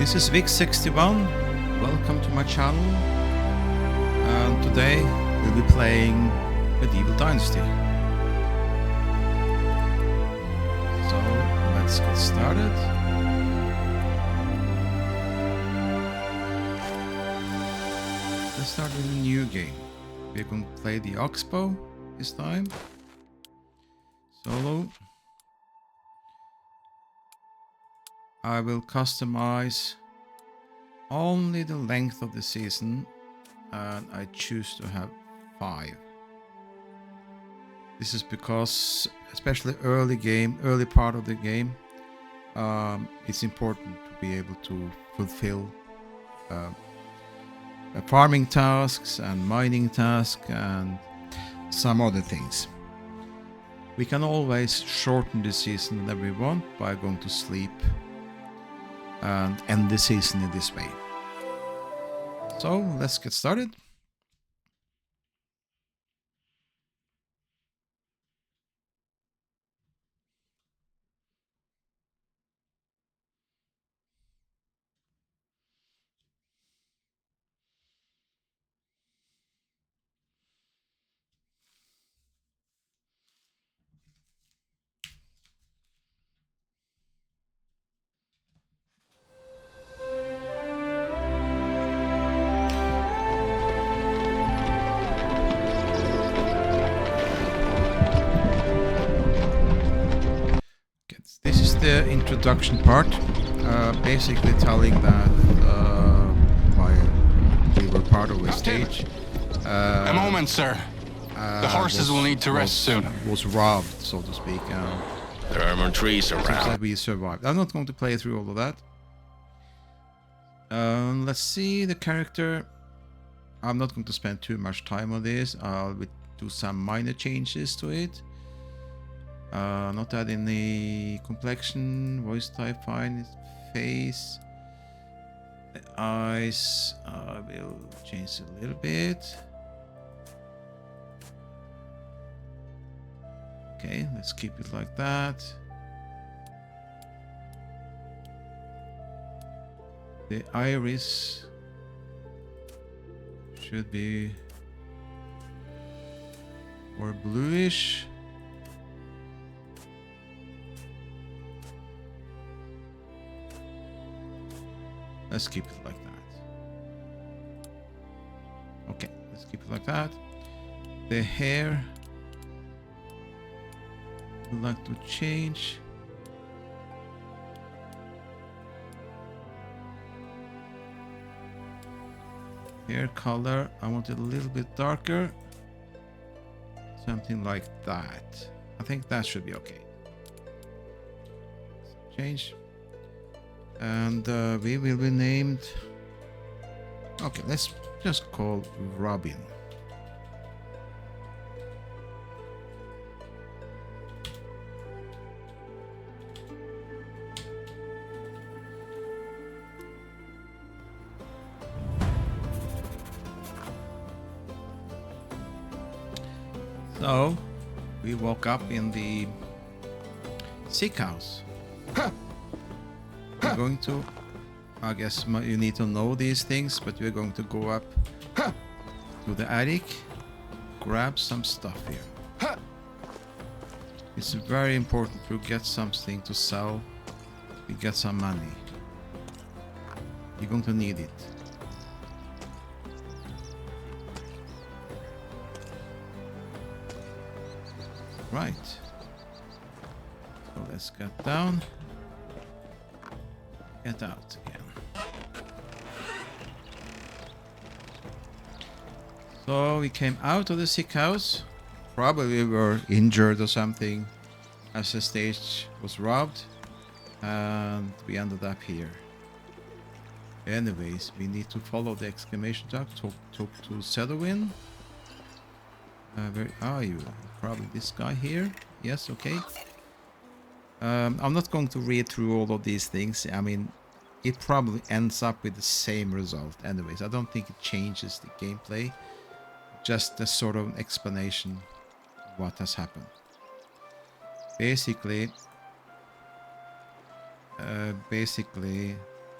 This is Vic61. Welcome to my channel. And today we'll be playing Medieval Dynasty. So let's get started. Let's start with a new game. We're going to play the Oxbow this time. Solo. I will customize only the length of the season, and I choose to have 5. This is because, especially early part of the game, it's important to be able to fulfill farming tasks and mining tasks and some other things. We can always shorten the season whenever we want by going to sleep and end the season in this way. So let's get started. This is the introduction part, basically telling that we were part of a stage. A moment, sir. The horses will need to rest soon. Was robbed, so to speak. There are more trees Seems around. that we survived. I'm not going to play through all of that. Let's see the character. I'm not going to spend too much time on this. I'll do some minor changes to it. Not add any complexion, voice type fine, face, the eyes will change a little bit. Okay, let's keep it like that. The iris should be more bluish. Let's keep it like that. Okay, let's keep it like that. The hair, would like to change. Hair color, I want it a little bit darker. Something like that. I think that should be okay. Change. And we will be named, okay, let's just call Robin. So we woke up in the sick house. We're going to, I guess you need to know these things, but we're going to go up to the attic, grab some stuff here. It's very important to get something to sell. We get some money. You're going to need it. Right. So let's get down. Get out again. So we came out of the sick house. Probably we were injured or something as the stage was robbed. And we ended up here. Anyways, we need to follow the exclamation mark. Talk to Sedowin. Where are you? Probably this guy here. Yes, okay. I'm not going to read through all of these things. I mean, it probably ends up with the same result anyways. I don't think it changes the gameplay. Just a sort of explanation of what has happened. Basically,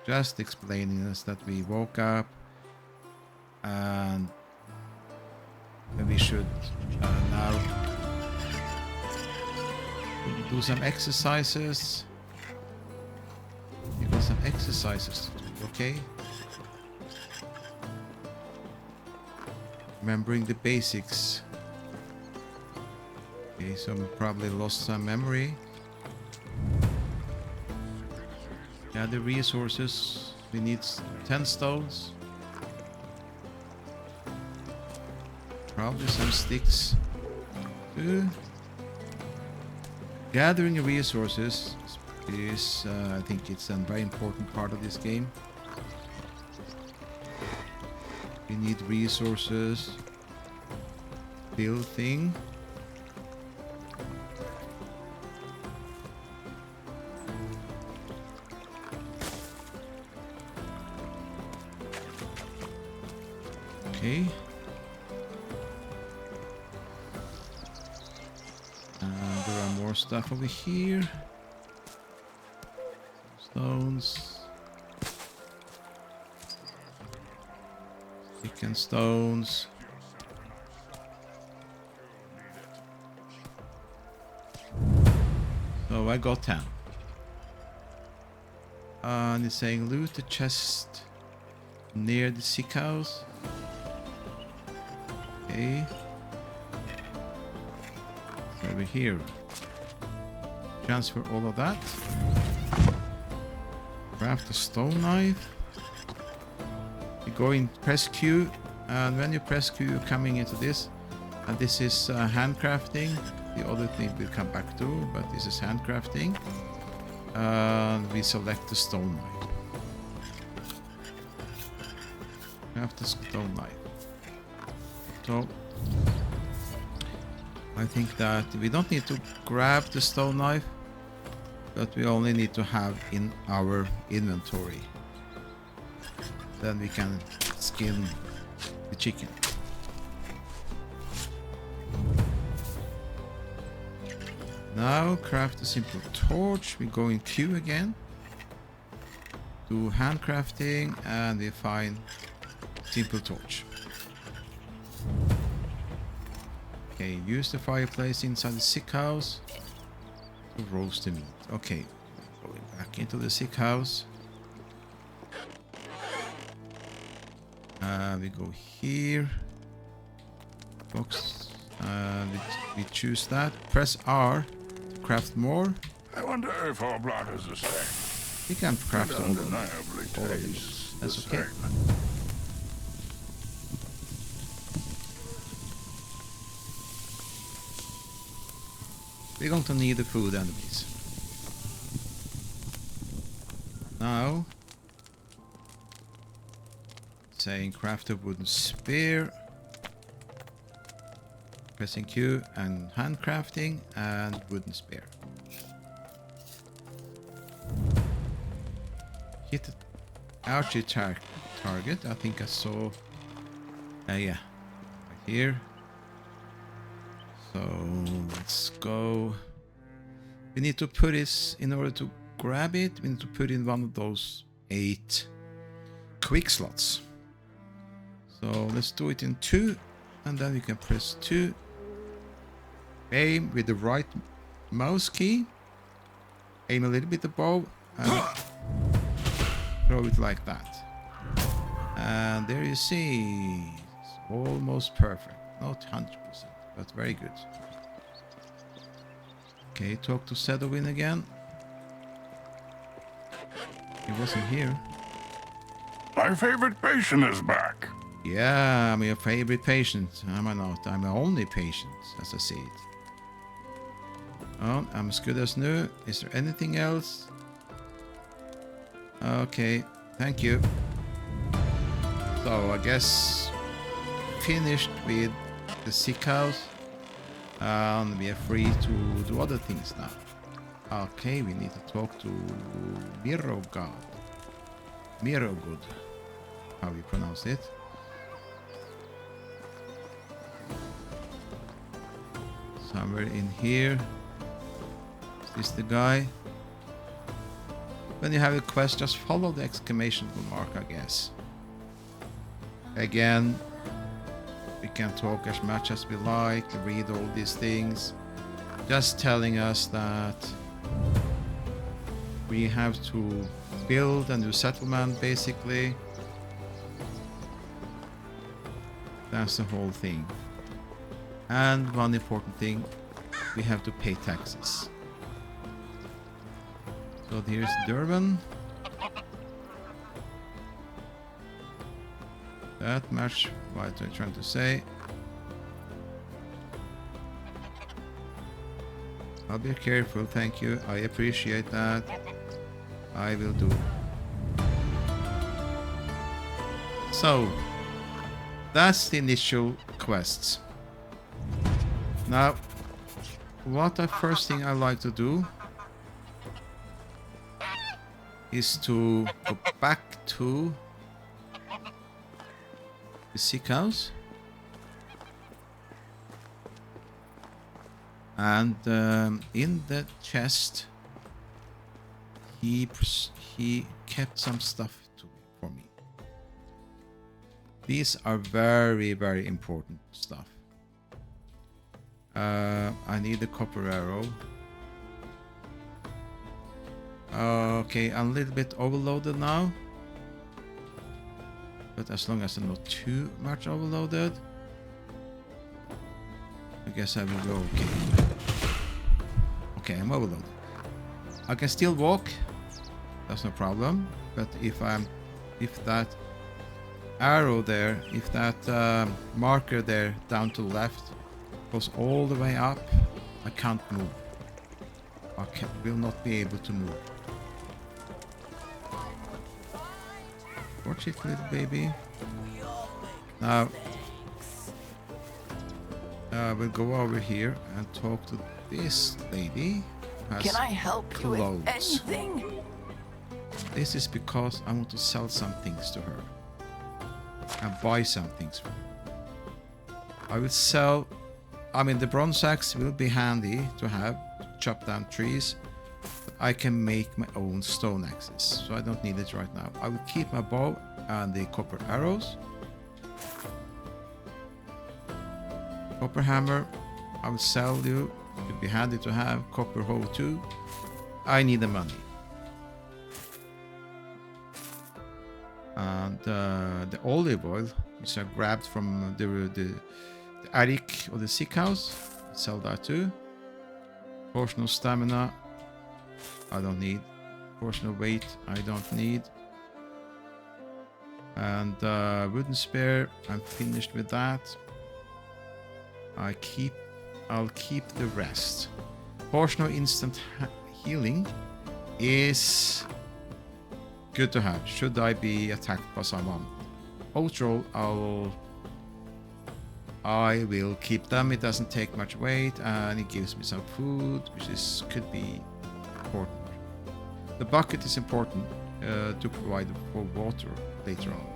just explaining us that we woke up and we should now do some exercises. You got some exercises to do, okay? Remembering the basics. Okay, so we probably lost some memory. Yeah, the resources. We need 10 stones. Probably some sticks too. Gathering resources is, I think it's a very important part of this game. We need resources. Build thing. Okay. There are more stuff over here. Stones. Stick and stones. So I got 10. And it's saying loot the chest near the sick house. Okay. So over here. Transfer all of that. Craft a stone knife. You go in press Q, and when you press Q, you're coming into this. And this is handcrafting. The other thing we'll come back to, but this is handcrafting. And we select the stone knife. Craft the stone knife. So I think that we don't need to grab the stone knife, but we only need to have in our inventory. Then we can skin the chicken. Now craft a simple torch. We go in Q again. Do handcrafting and we find simple torch. Okay, use the fireplace inside the sick house to roast the meat. Okay, going back into the sick house. We go here. Box. We choose that. Press R to craft more. I wonder if our blood is the same. We can craft It all of them. undeniably All of tastes these. That's the okay. same. We're going to need the food anyways. Now, saying craft a wooden spear. Pressing Q and handcrafting and wooden spear. Hit the archery target. I think I saw. Yeah, right here. So let's go. We need to put this in order to grab it. We need to put in one of those 8 quick slots. So let's do it in 2, and then we can press 2. Aim with the right mouse key. Aim a little bit above and throw it like that. And there you see, it's almost perfect. Not 100%, but very good. Okay, talk to Sedowin again. He wasn't here. My favorite patient is back. Yeah, I'm your favorite patient. Am I not? I'm the only patient, as I see it. Oh, I'm as good as new. Is there anything else? Okay, thank you. So I guess finished with the sick house. And we are free to do other things now. Okay, we need to talk to Mirogod. Mirogod. How you pronounce it? Somewhere in here. Is this the guy? When you have a quest, just follow the exclamation mark, I guess. Again, we can talk as much as we like, read all these things. Just telling us that we have to build a new settlement, basically. That's the whole thing. And one important thing, we have to pay taxes. So here's Durban. That match what I'm trying to say. I'll be careful, thank you. I appreciate that. I will do. So, that's the initial quests. Now, what the first thing I like to do is to go back to the sick house and in the chest he kept some stuff for me. These are very, very important stuff. I need a copper arrow. Okay, I'm a little bit overloaded now. But as long as I'm not too much overloaded, I guess I will go okay. Okay, I'm overloaded. I can still walk. That's no problem. But if that arrow there, if that marker there down to the left goes all the way up, I can't move. I will not be able to move. Watch it, little baby. Now, we'll go over here and talk to this lady. Can I help you with anything? This is because I want to sell some things to her and buy some things from her. I will sell. I mean, the bronze axe will be handy to have to chop down trees. I can make my own stone axes, so I don't need it right now. I will keep my bow and the copper arrows. Copper hammer, I will sell you. It would be handy to have. Copper hoe too. I need the money. And the olive oil, which I grabbed from the attic or the sick house, sell that too. Portion of stamina, I don't need. Portion of weight, I don't need. And wooden spear, I'm finished with that. I'll keep the rest. Portion of instant healing is good to have. Should I be attacked by someone? Oath roll, I will keep them. It doesn't take much weight and it gives me some food, which could be important. The bucket is important to provide for water later on.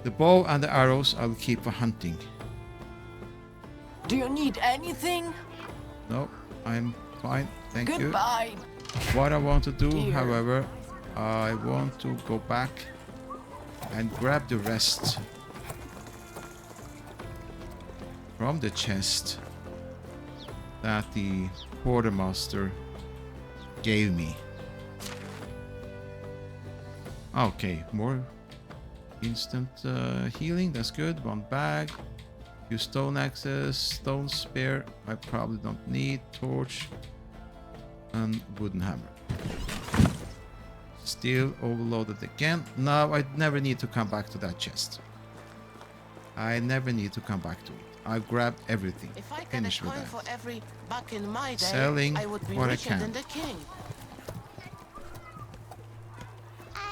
The bow and the arrows I will keep for hunting. Do you need anything? No, I'm fine. Thank you. Goodbye. What I want to do, Dear. however, I want to go back and grab the rest from the chest that the quartermaster gave me. Okay, more instant healing. That's good. One bag. Few stone axes, stone spear. I probably don't need. Torch and wooden hammer. Still overloaded again. Now I never need to come back to that chest. I never need to come back to it. I've grabbed everything. If I got a Finish with coin that. for every buck in my day, Selling I would be what I richer can. than the king.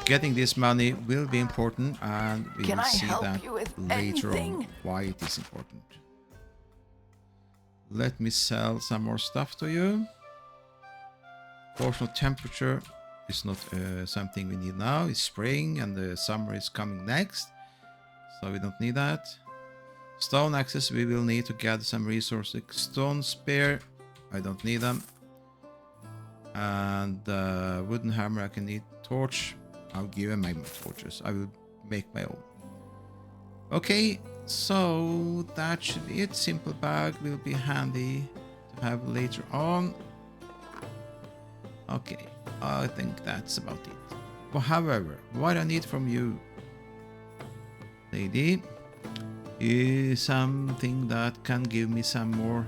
Getting this money will be important, and we Can will I see help that you with later on anything? why it is important. Let me sell some more stuff to you. Portion of temperature is not something we need now. It's spring and the summer is coming next, so we don't need that. Stone axes we will need to gather some resources. Stone spear, I don't need them. And wooden hammer, I can need torch. I'll give him my torches. I will make my own. Okay, so that should be it. Simple bag will be handy to have later on. Okay, I think that's about it. But however, what I need from you, lady, is something that can give me some more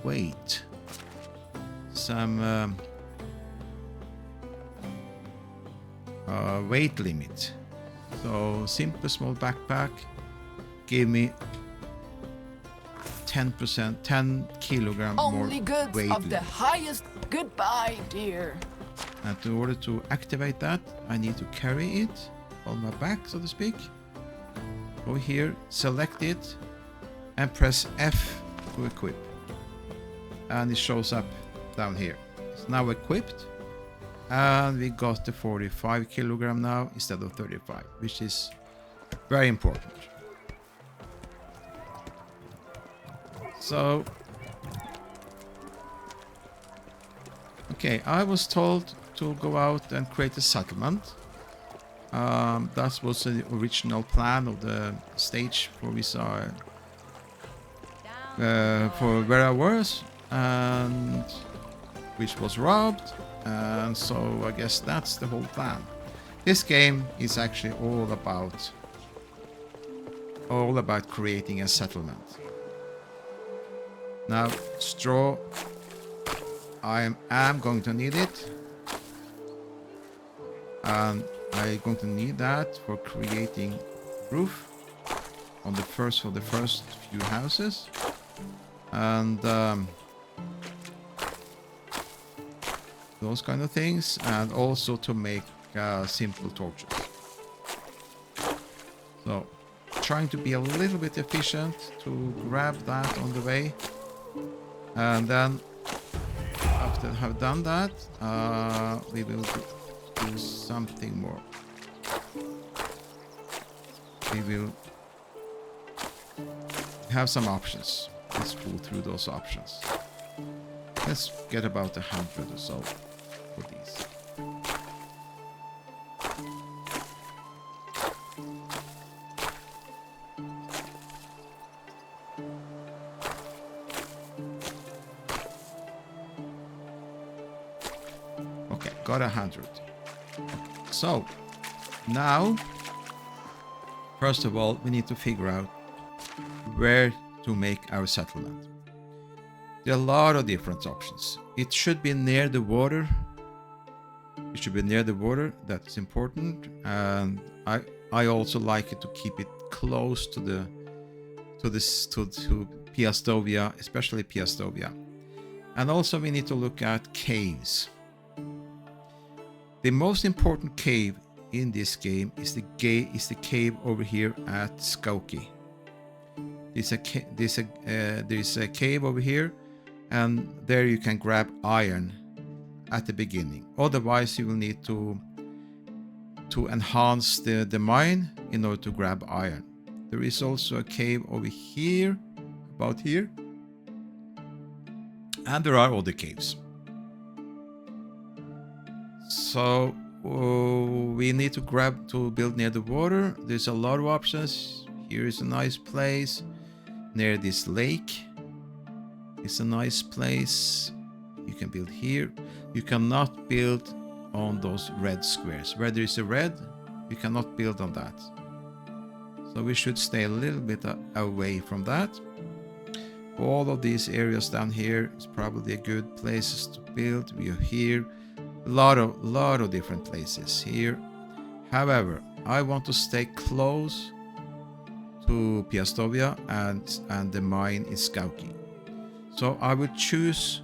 weight. Some weight limit. So simple small backpack, give me 10%, 10 kilogram more Only goods weight of the limit. highest. Goodbye, dear. And in order to activate that, I need to carry it on my back, so to speak. Go here, select it, and press F to equip. And it shows up down here. It's now equipped. And we got the 45 kilogram now instead of 35, which is very important. So, okay, I was told to go out and create a settlement. That was the original plan of the stage for Visa, for where I was, and which was robbed. And so I guess that's the whole plan. This game is actually all about creating a settlement. Now, straw, I am going to need it, and I'm going to need that for creating roof on for the first few houses, and those kind of things, and also to make simple torches. So, trying to be a little bit efficient to grab that on the way, and then after I have done that, we will do something more. We will have some options. Let's go through those options. Let's get about 100 or so for these. Okay, got 100. So, now, first of all, we need to figure out where to make our settlement. There are a lot of different options. It should be near the water. It should be near the water. That's important. And I also like it to keep it close to Piastovia, especially Piastovia. And also we need to look at caves. The most important cave in this game is the cave over here at Skauki. There's a cave over here, and there you can grab iron at the beginning. Otherwise, you will need to enhance the mine in order to grab iron. There is also a cave over here, about here, and there are other caves. So we need to build near the water. There's a lot of options. Here is a nice place near this lake. It's a nice place. You can build here. You cannot build on those red squares. Where there is a red, you cannot build on that. So we should stay a little bit away from that. All of these areas down here is probably a good places to build. We are here. A lot of different places here. However, I want to stay close to Piastovia and the mine is Skauki. So I would choose,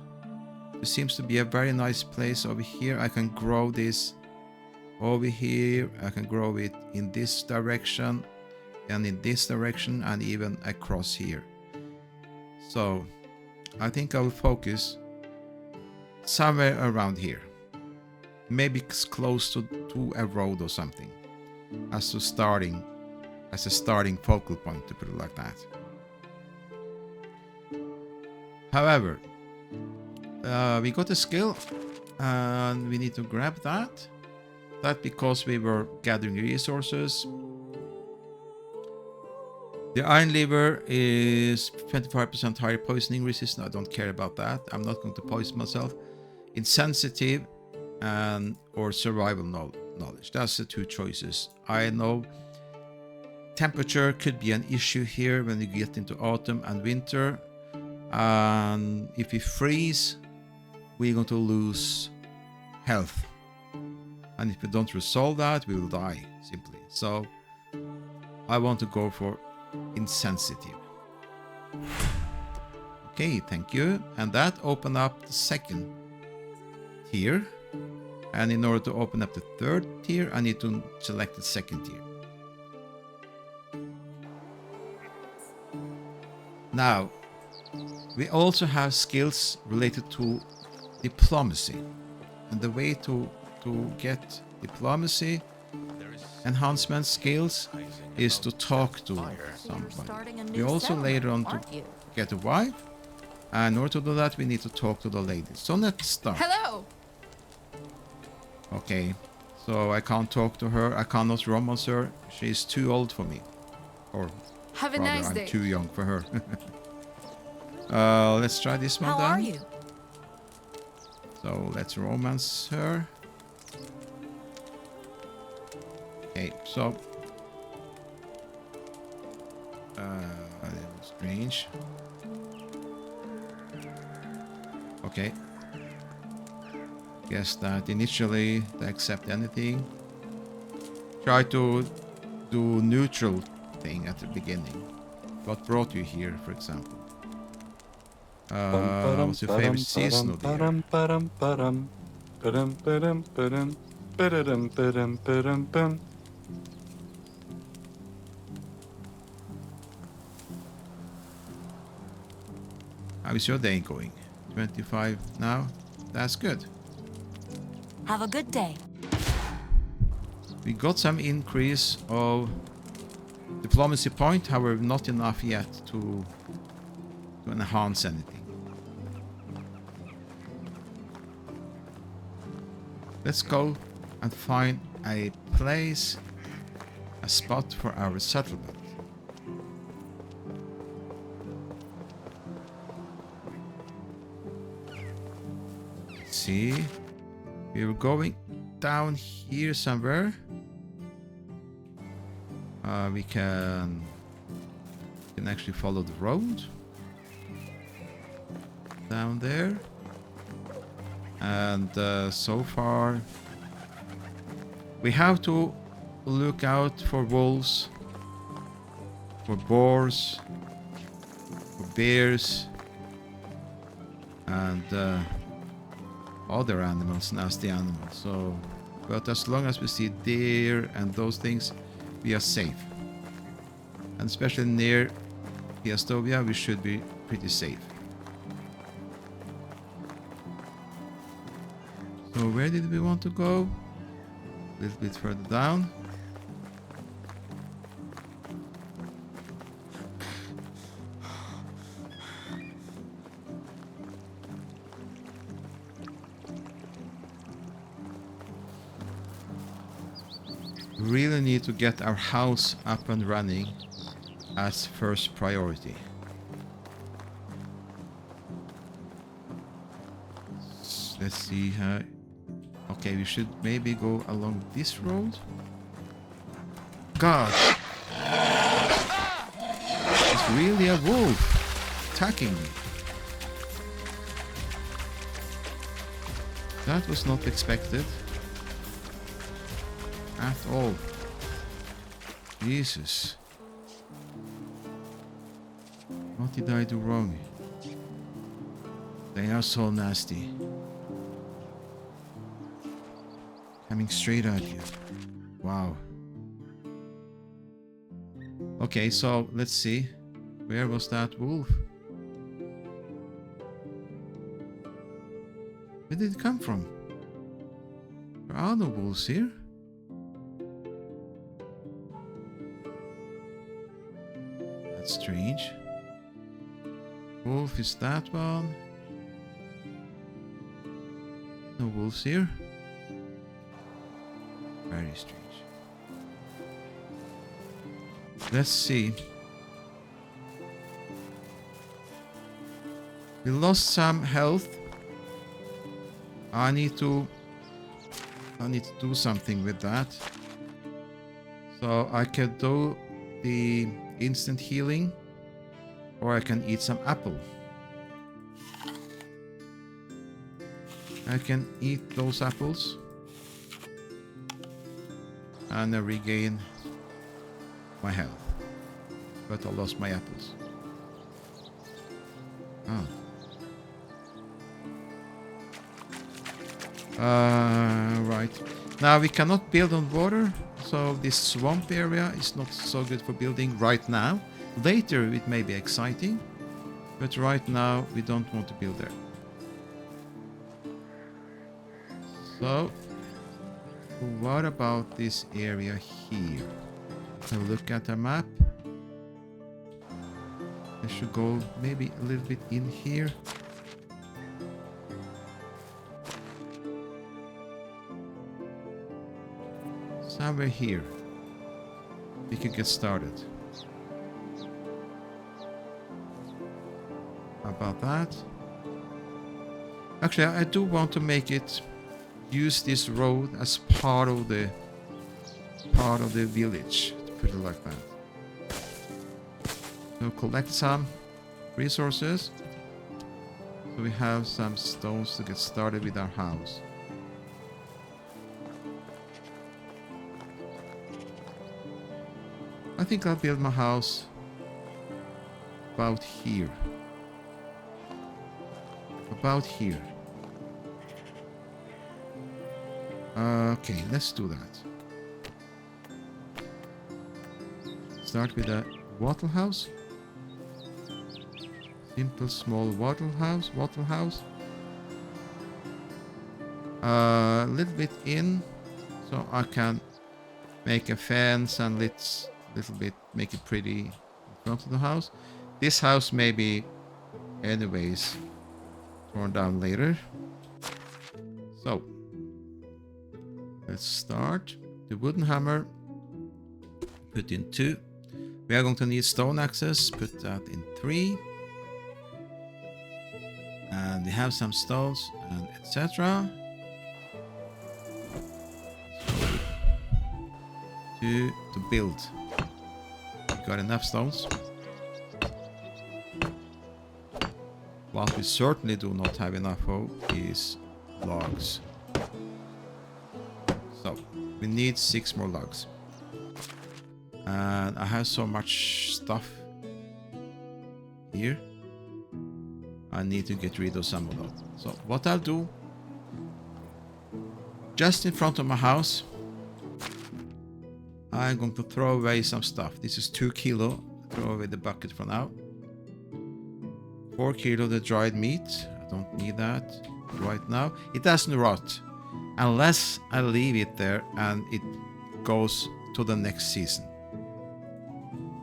it seems to be a very nice place over here. I can grow this over here. I can grow it in this direction and in this direction and even across here. So I think I will focus somewhere around here. Maybe it's close to a road or something as a starting focal point, to put it like that. However, we got a skill, and we need to grab that. That because we were gathering resources. The iron liver is 25% higher poisoning resistance. I don't care about that. I'm not going to poison myself. Insensitive and or survival knowledge. That's the two choices. I know temperature could be an issue here when we get into autumn and winter. And if we freeze, we're going to lose health. And if we don't resolve that, we will die, simply. So I want to go for insensitive. Okay, thank you. And that opened up the second tier. And in order to open up the third tier, I need to select the second tier. Now, we also have skills related to diplomacy. And the way to get diplomacy enhancement skills is to talk to somebody. We also later on to get a wife. And in order to do that, we need to talk to the ladies. So let's start. Hello. Okay, so I can't talk to her. I cannot romance her. She's too old for me. Or Have a rather, nice day. I'm too young for her. Let's try this one How then. are you? So let's romance her. Okay, so a little strange. Okay. Guess that initially they accept anything. Try to do neutral thing at the beginning. What brought you here, for example? What's your favorite season of the year? How is your day going? 25 now? That's good. Have a good day. We got some increase of diplomacy point, however not enough yet to enhance anything. Let's go and find a place, a spot for our settlement. Let's see. We were going down here somewhere. We can actually follow the road down there. And so far we have to look out for wolves, for boars, for bears, and other animals, nasty animals. So, but as long as we see deer and those things, we are safe. And especially near Piastovia, we should be pretty safe. So where did we want to go? A little bit further down. We really need to get our house up and running as first priority. Let's see how... Okay, we should maybe go along this road. God! It's really a wolf attacking me. That was not expected. At all. Jesus. What did I do wrong? They are so nasty. Coming straight at you. Wow. Okay, so let's see. Where was that wolf? Where did it come from? There are no wolves here. That's strange. Wolf is that one. wolves here. Very strange. Let's see. We lost some health. I need to do something with that. So I can do the instant healing, or I can eat some apple. I can eat those apples and I regain my health. But I lost my apples. Oh. Right. Now we cannot build on water, so this swamp area is not so good for building right now. Later it may be exciting, but right now we don't want to build there. So, what about this area here? So look at the map. I should go maybe a little bit in here. Somewhere here. We could get started. How about that? Actually, I do want to make it use this road as part of the village, to put it like that. So collect some resources, so we have some stones to get started with our house. I think I'll build my house about here. About here. Okay, let's do that. Start with a wattle house. Simple small wattle house. A little bit in, so I can make a fence and let's little bit make it pretty in front of the house. This house may be anyways torn down later. So let's start. The wooden hammer, put in 2. We are going to need stone axes, put that in 3. And we have some stones and etc. To build. Got enough stones. What we certainly do not have enough of is logs. So we need 6 more logs. And I have so much stuff here. I need to get rid of some of that. So what I'll do, just in front of my house, I'm going to throw away some stuff. This is 2 kilo. Throw away the bucket for now. 4 kilo the dried meat. I don't need that right now. It doesn't rot unless I leave it there and it goes to the next season.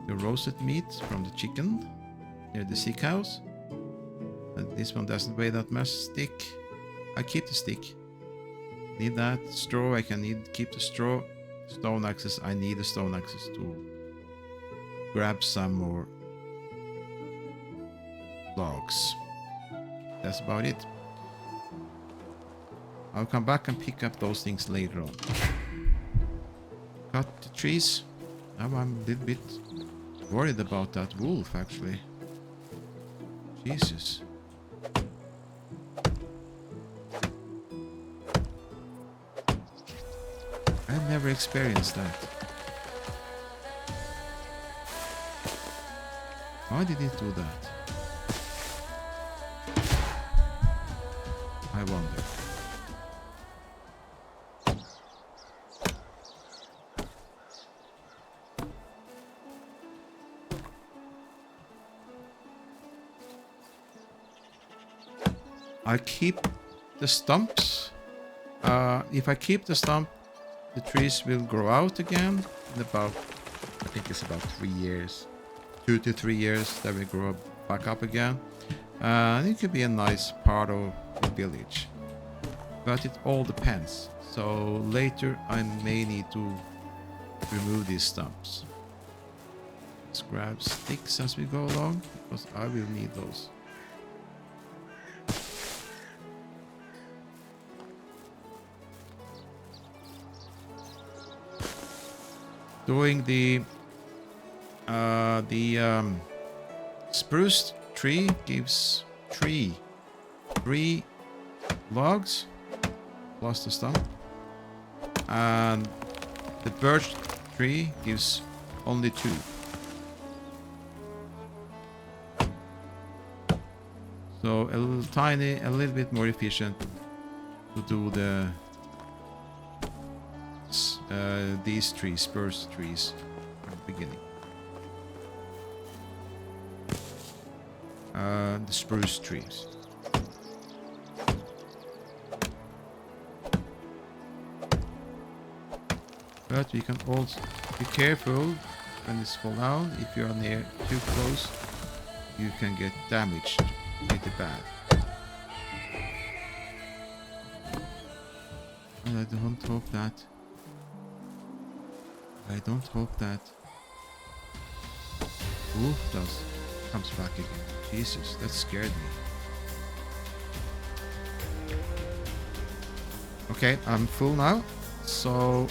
The roasted meat from the chicken near the sick house. And this one doesn't weigh that much. Stick. I keep the stick. Need that. Straw. I can keep the straw. Stone axes. I need a stone axes to grab some more logs. That's about it. I'll come back and pick up those things later on. Cut the trees. Now I'm a little bit worried about that wolf actually. Jesus. I've never experienced that. Why did it do that? I wonder. I keep the stumps. If I keep the stump, the trees will grow out again in about, I think it's about 3 years. 2 to 3 years, that will grow back up again. And it could be a nice part of the village. But it all depends. So later I may need to remove these stumps. Let's grab sticks as we go along, because I will need those. Doing the spruce tree gives three logs plus the stump, and the birch tree gives only 2. So a little bit more efficient to do these trees, spruce trees, at the beginning. The spruce trees. But we can also be careful when it's fall down. If you are near too close, you can get damaged pretty bad. And I don't hope that. I don't hope that. Ooh, comes back again. Jesus, that scared me. Okay, I'm full now. So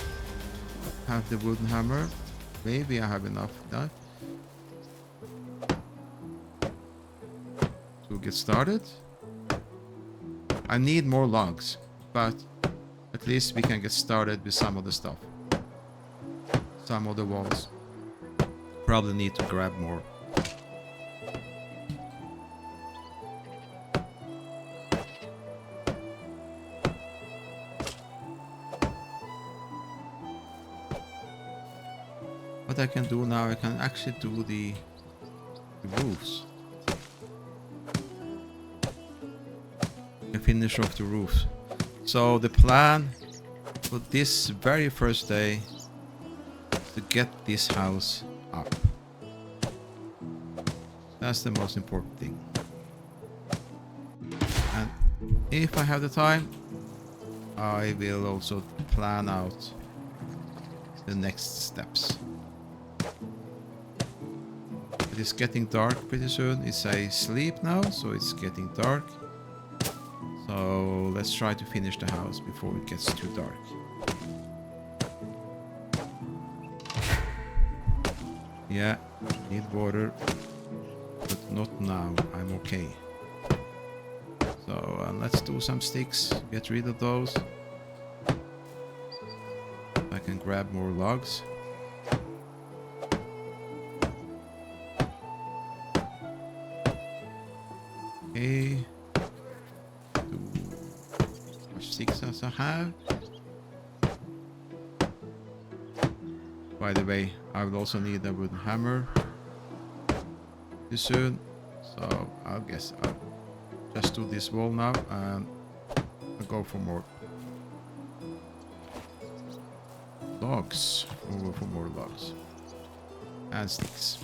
have the wooden hammer. Maybe I have enough now to get started. I need more logs, but at least we can get started with some of the stuff. Some of the walls. Probably need to grab more. What I can do now, I can actually do the roofs. I can finish off the roofs. So the plan for this very first day is to get this house up. That's the most important thing. And if I have the time, I will also plan out the next steps. It is getting dark pretty soon. It's a sleep now, so it's getting dark. So let's try to finish the house before it gets too dark. Yeah, need water, but not now. I'm okay. So let's do some sticks, get rid of those. I can grab more logs. Okay. As much sticks as I have. By the way, I will also need a wooden hammer pretty soon. So I'll guess I'll just do this wall now and I'll go for more logs. Over for more logs and sticks.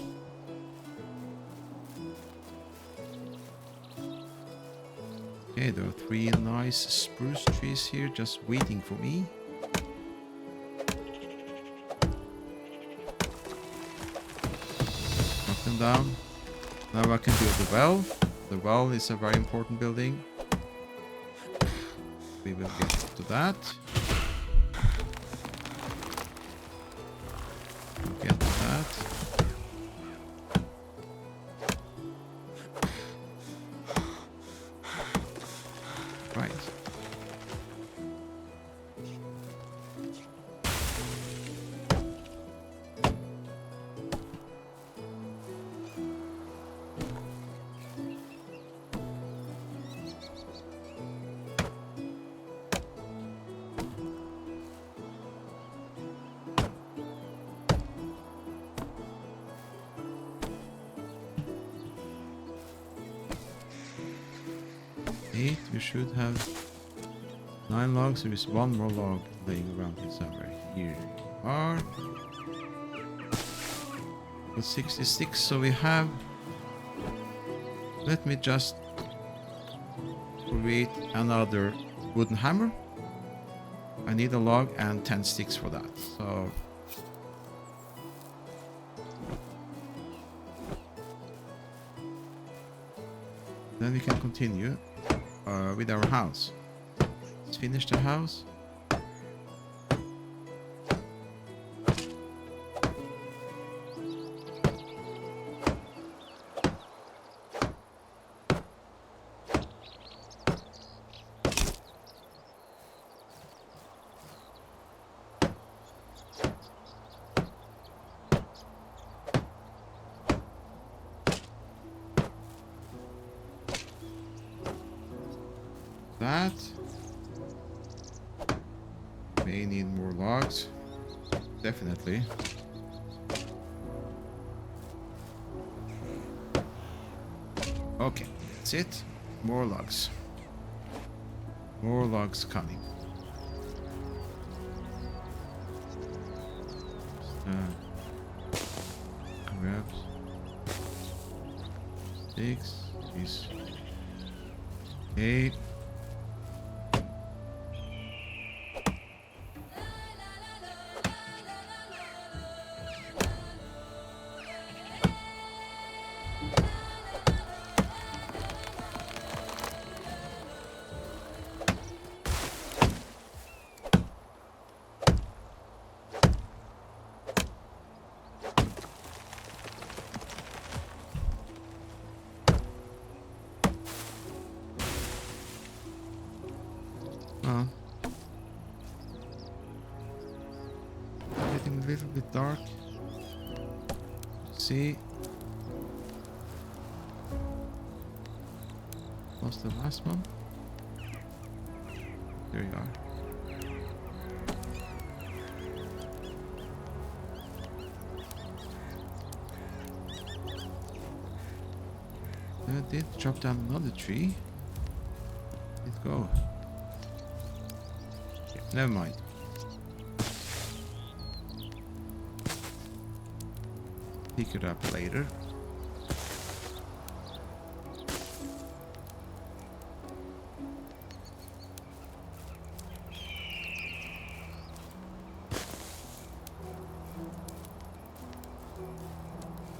Okay, there are 3 nice spruce trees here just waiting for me. Knock them down. Now I can build the well. The well is a very important building. We will get to that. We'll get to that. Right. We should have 9 logs. There is 1 more log laying around here somewhere. Here you are. With 66, so we have. Let me just create another wooden hammer. I need a log and 10 sticks for that. So then we can continue with our house. Let's finish the house. That may need more logs, definitely. Okay, that's it. More logs. More logs coming. Grabs. Sticks. These. Okay. Getting a little bit dark. See. What's the last one? There you are. I did chop down another tree. Let's go. Okay, never mind. Pick it up later.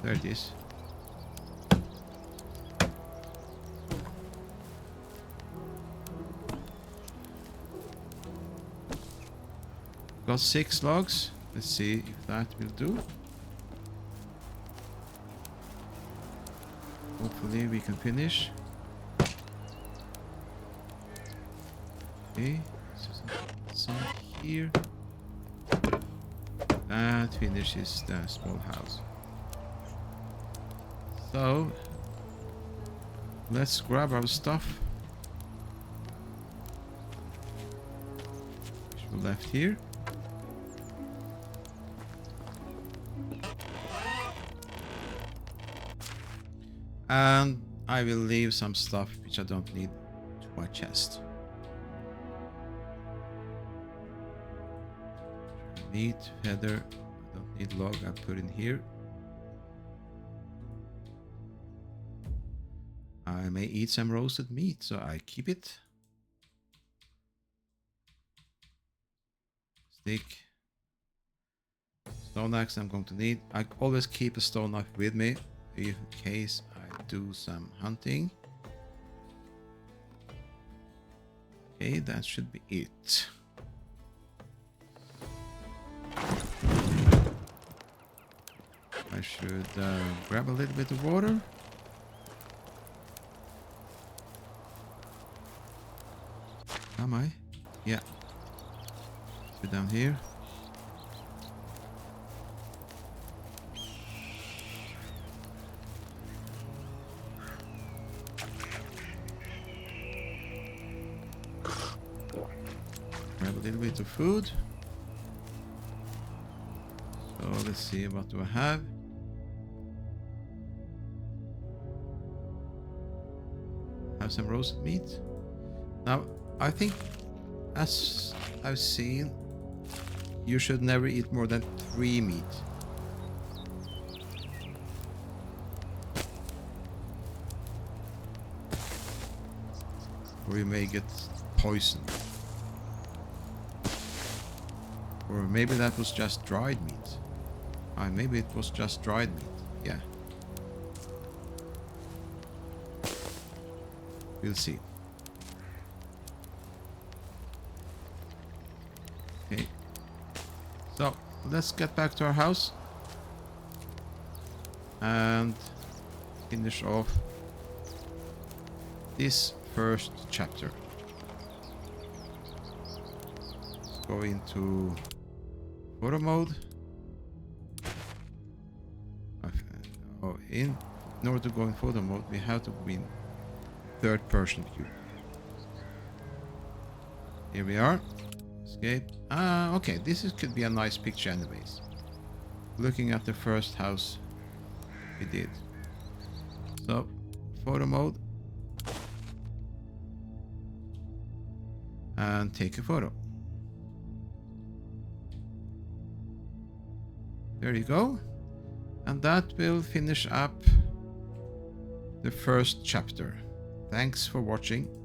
There it is. Got 6 logs. Let's see if that will do. Hopefully we can finish. Okay, so some here. That finishes the small house. So let's grab our stuff. Which we left here. And I will leave some stuff which I don't need to my chest. Meat, feather, I don't need log, I put in here. I may eat some roasted meat, so I keep it. Stick. Stone axe I'm going to need. I always keep a stone knife with me in case I do some hunting. Okay, that should be it. I should grab a little bit of water. Am I? Yeah. Put down here. Grab a little bit of food. So let's see, what do I have? Have some roasted meat. Now, I think, as I've seen, you should never eat more than 3 meat. or you may get poisoned. Or maybe that was just dried meat. Maybe it was just dried meat. Yeah. We'll see. Okay. So, let's get back to our house. And finish off this first chapter. Let's go into photo mode. In order to go in photo mode, we have to be in third person view. Here we are. Escape. Okay, could be a nice picture anyways. Looking at the first house we did. So, photo mode. And take a photo. There you go. And that will finish up the first chapter. Thanks for watching.